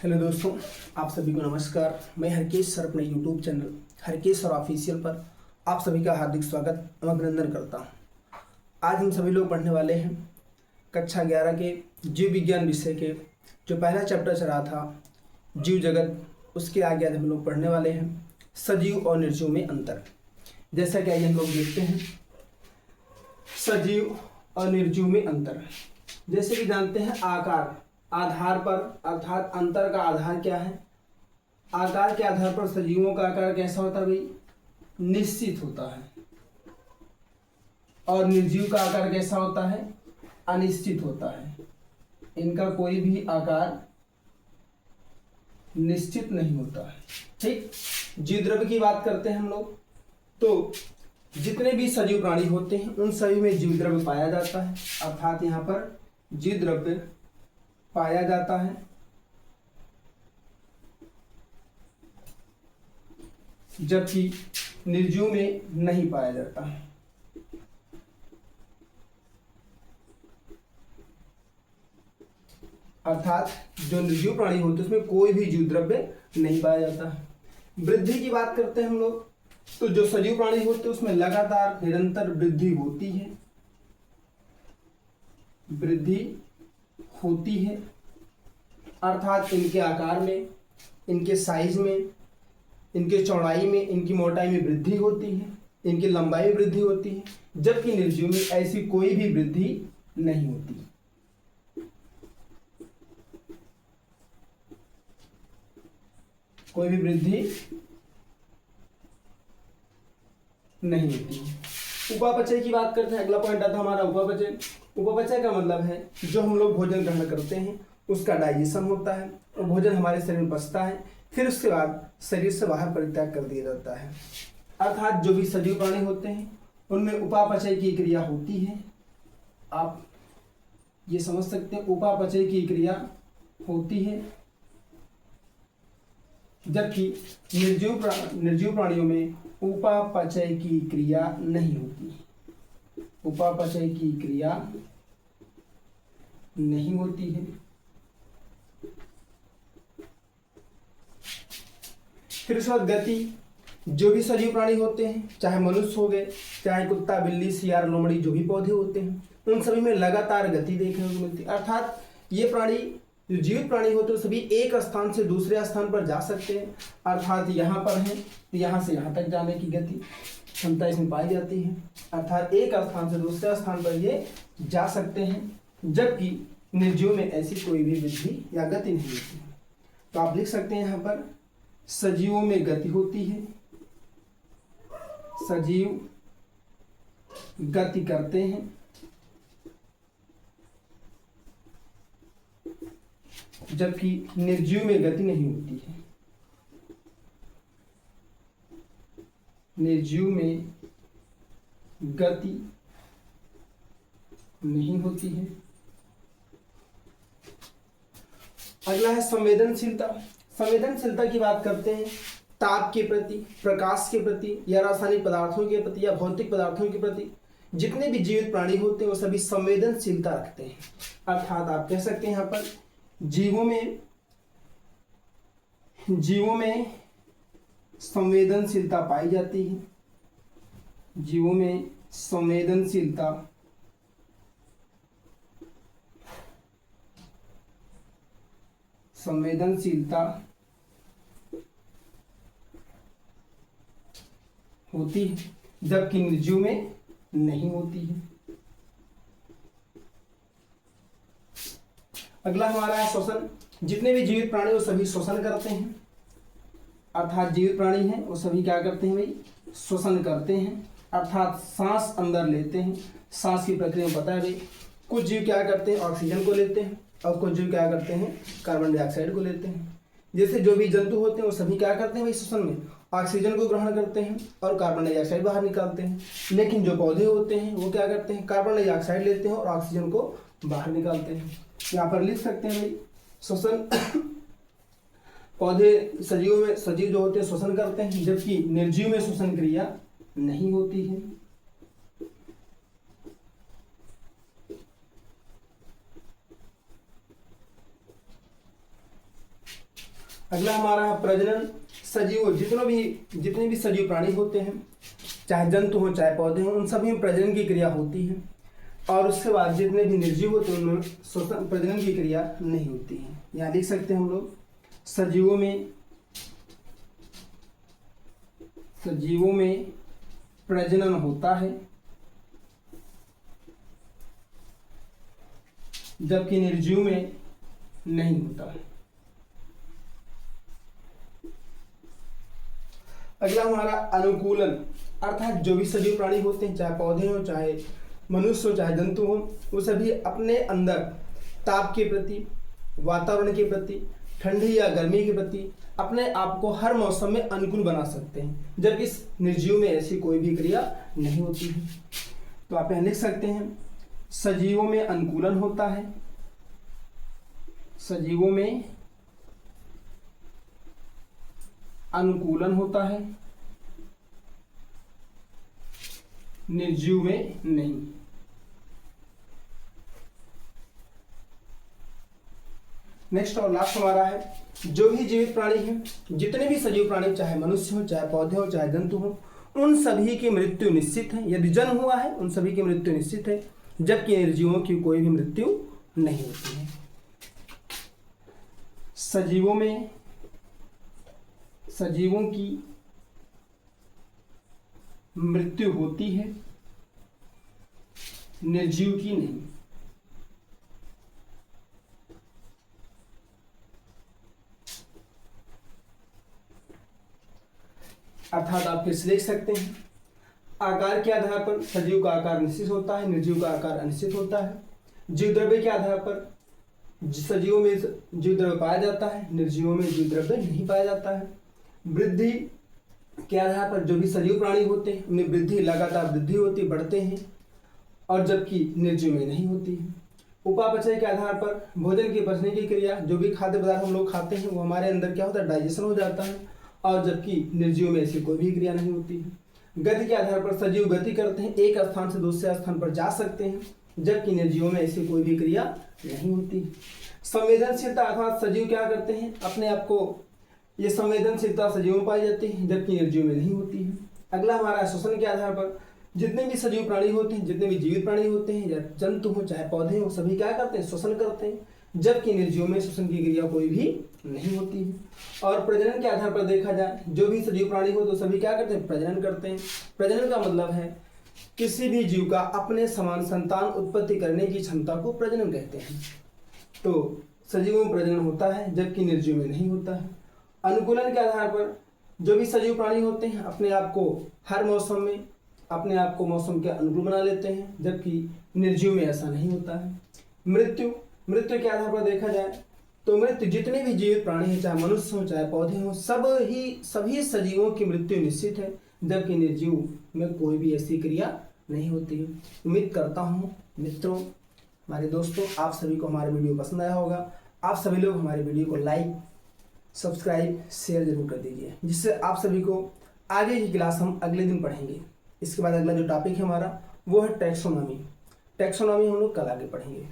Hello दोस्तों, आप सभी को नमस्कार। मैं हरकेश सर अपने YouTube channel Harkesh sir official पर आप सभी का हार्दिक स्वागत एवं अभिनंदन करता हूं। आज हम सभी लोग पढ़ने वाले हैं कक्षा 11 के जीव विज्ञान विषय के जो पहला चैप्टर चल रहा था जीव जगत, उसके आगे आज हम लोग पढ़ने वाले हैं सजीव और निर्जीव में अंतर। जैसा कि आइए हम लोग देखते हैं सजीव और निर्जीव में अंतर। जैसे कि जानते हैं आकार आधार पर अर्थात अंतर का आधार क्या है। आकार के आधार पर सजीवों का आकार कैसा होता है भाई, निश्चित होता है, और निर्जीव का आकार कैसा होता है, अनिश्चित होता है। इनका कोई भी आकार निश्चित नहीं होता है। ठीक, जीव द्रव्य की बात करते हैं हम लोग, तो जितने भी सजीव प्राणी होते हैं उन सभी में जीव द्रव्य पाया जाता है, अर्थात यहाँ पर जीव द्रव्य पाया जाता है। जबकि निर्जीव में नहीं पाया जाता है। अर्थात जो निर्जीव प्राणी होते हैं उसमें कोई भी जीव द्रव्य नहीं पाया जाता है। वृद्धि की बात करते हैं हम लोग, तो जो सजीव प्राणी होते हैं उसमें लगातार निरंतर वृद्धि होती है, वृद्धि होती है। अर्थात इनके आकार में, इनके साइज में, इनके चौड़ाई में, इनकी मोटाई में वृद्धि होती है, इनकी लंबाई में वृद्धि होती है। जबकि निर्जीव में ऐसी कोई भी वृद्धि नहीं होती। कोई भी वृद्धि नहीं होती। उपापचय की बात करते हैं, अगला पॉइंट आता है हमारा उपापचय। उपापचय का मतलब है जो हम लोग भोजन ग्रहण करते हैं उसका डाइजेशन होता है और भोजन हमारे शरीर में पचता है, फिर उसके बाद शरीर से बाहर परित्याग कर दिया जाता है। अर्थात जो भी सजीव प्राणी होते हैं उनमें उपापचय की क्रिया होती है। आप ये समझ सकते हैं, उपापचय की क्रिया होती है। जबकि निर्जीव प्राणियों में उपापचय की क्रिया नहीं होती। उपापचय की क्रिया नहीं होती है। फिर उसके बाद गति, जो भी सजीव प्राणी होते हैं, चाहे मनुष्य हो गए, चाहे कुत्ता, बिल्ली, सियार, लोमड़ी, जो भी पौधे होते हैं, उन सभी में लगातार गति देखने को मिलती है। अर्थात ये प्राणी जो जीवित प्राणी होते हैं सभी एक स्थान से दूसरे स्थान पर जा सकते हैं। अर्थात यहाँ पर हैं तो यहाँ से यहाँ तक जाने की गति क्षमता इसमें पाई जाती है। अर्थात एक स्थान से दूसरे स्थान पर ये जा सकते हैं। जबकि निर्जीव में ऐसी कोई भी वृद्धि या गति नहीं होती। तो आप लिख सकते हैं यहाँ पर सजीवों में गति होती है, सजीव गति करते हैं, जबकि निर्जीव में गति नहीं होती है। निर्जीव में गति नहीं होती है। अगला है संवेदनशीलता। संवेदनशीलता की बात करते हैं ताप के प्रति, प्रकाश के प्रति, या रासायनिक पदार्थों के प्रति, या भौतिक पदार्थों के प्रति जितने भी जीवित प्राणी होते हैं वो सभी संवेदनशीलता रखते हैं। अर्थात आप कह सकते हैं यहाँ पर जीवों में संवेदनशीलता पाई जाती है। जीवों में संवेदनशीलता होती है, जबकि निर्जीव में नहीं होती है। अगला हमारा है श्वसन। जितने भी जीवित प्राणी वो सभी श्वसन करते हैं। अर्थात जीवित प्राणी हैं वो सभी क्या करते हैं भाई, श्वसन करते हैं। अर्थात सांस अंदर लेते हैं। सांस की प्रक्रिया पता है भाई, कुछ जीव क्या करते हैं ऑक्सीजन को लेते हैं और कुछ जीव क्या करते हैं कार्बन डाइऑक्साइड को लेते हैं। जैसे जो भी जंतु होते हैं वो सभी क्या करते हैं भाई, श्वसन में ऑक्सीजन को ग्रहण करते हैं और कार्बन डाइऑक्साइड बाहर निकालते हैं। लेकिन जो पौधे होते हैं वो क्या करते हैं, कार्बन डाइऑक्साइड लेते हैं और ऑक्सीजन को बाहर निकालते हैं। यहाँ पर लिख सकते हैं भाई श्वसन पौधे सजीव जो होते हैं श्वसन करते हैं, जबकि निर्जीव में श्वसन क्रिया नहीं होती है। अगला हमारा है प्रजनन। सजीव जितने भी सजीव प्राणी होते हैं, चाहे जंतु हो चाहे पौधे हों, उन सभी में प्रजनन की क्रिया होती है। और उसके बाद जितने भी निर्जीव होते हैं उनमें प्रजनन की क्रिया नहीं होती है। यहाँ लिख सकते हैं हम लोग, सजीवों में प्रजनन होता है, जबकि निर्जीव में नहीं होता है। अगला हमारा अनुकूलन, अर्थात जो भी सजीव प्राणी होते हैं, चाहे पौधे हो चाहे मनुष्य हो चाहे जंतु हो, वो सभी अपने अंदर ताप के प्रति, वातावरण के प्रति, ठंडी या गर्मी के प्रति अपने आप को हर मौसम में अनुकूल बना सकते हैं, जबकि इस निर्जीव में ऐसी कोई भी क्रिया नहीं होती है। तो आप यहाँ लिख सकते हैं, सजीवों में अनुकूलन होता है, सजीवों में अनुकूलन होता है, निर्जीव में नहीं। नेक्स्ट और लास्ट हमारा है, जो भी जीवित प्राणी हैं, जितने भी सजीव प्राणी, चाहे मनुष्य हो चाहे पौधे हो चाहे जंतु हो, उन सभी की मृत्यु निश्चित है। यदि जन्म हुआ है उन सभी की मृत्यु निश्चित है, जबकि निर्जीवों की कोई भी मृत्यु नहीं होती है। सजीवों की मृत्यु होती है, निर्जीव की नहीं। अर्थात आप फिर से देख सकते हैं, आकार के आधार पर सजीव का आकार निश्चित होता है, निर्जीव का आकार अनिश्चित होता है। जीव द्रव्य के आधार पर सजीवों में जीव द्रव्य पाया जाता है, निर्जीवों में जीव द्रव्य नहीं पाया जाता है। वृद्धि के आधार पर जो भी सजीव प्राणी होते हैं उनमें वृद्धि, लगातार वृद्धि होती, बढ़ते हैं, और जबकि निर्जीव में नहीं होती है। उपापचय के आधार पर भोजन की पचने की क्रिया, जो भी खाद्य पदार्थ हम लोग खाते हैं वो हमारे अंदर क्या होता है, डाइजेशन हो जाता है, और जबकि निर्जीव में ऐसी कोई भी क्रिया नहीं होती है। गति के आधार पर सजीव गति करते हैं, एक स्थान से दूसरे स्थान पर जा सकते हैं, जबकि निर्जीवों में ऐसी कोई भी क्रिया नहीं होती। संवेदनशीलता, अर्थात सजीव क्या करते हैं, अपने आप को, ये संवेदनशीलता सजीवों में पाई जाती है, जबकि निर्जीव में नहीं होती है। अगला हमारा श्वसन के आधार पर जितने भी सजीव प्राणी होते हैं, जितने भी जीवित प्राणी होते हैं, या जंतु हो चाहे पौधे हो, सभी क्या करते हैं, श्वसन करते हैं, जबकि निर्जीव में श्वसन की क्रिया कोई भी नहीं होती है। और प्रजनन के आधार पर देखा जाए, जो भी सजीव प्राणी हो तो सभी क्या करते हैं, प्रजनन करते हैं। प्रजनन का मतलब है किसी भी जीव का अपने समान संतान उत्पत्ति करने की क्षमता को प्रजनन कहते हैं। तो सजीवों में प्रजनन होता है, जबकि निर्जीव में नहीं होता है। अनुकूलन के आधार पर जो भी सजीव प्राणी होते हैं अपने आप को हर मौसम में, अपने आप को मौसम के अनुकूल बना लेते हैं, जबकि निर्जीव में ऐसा नहीं होता है। मृत्यु के आधार पर देखा जाए तो मृत्यु जितने भी जीवित प्राणी हैं, चाहे मनुष्य हो चाहे पौधे हों, सभी सजीवों की मृत्यु निश्चित है, जबकि निर्जीव में कोई भी ऐसी क्रिया नहीं होती है। उम्मीद करता हूँ मित्रों, हमारे दोस्तों, आप सभी को हमारा वीडियो पसंद आया होगा। आप सभी लोग हमारे वीडियो को लाइक, सब्सक्राइब, शेयर जरूर कर दीजिए, जिससे आप सभी को आगे की क्लास हम अगले दिन पढ़ेंगे। इसके बाद अगला जो टॉपिक है हमारा वो है टैक्सोनॉमी। टैक्सोनॉमी हम लोग कल आगे पढ़ेंगे।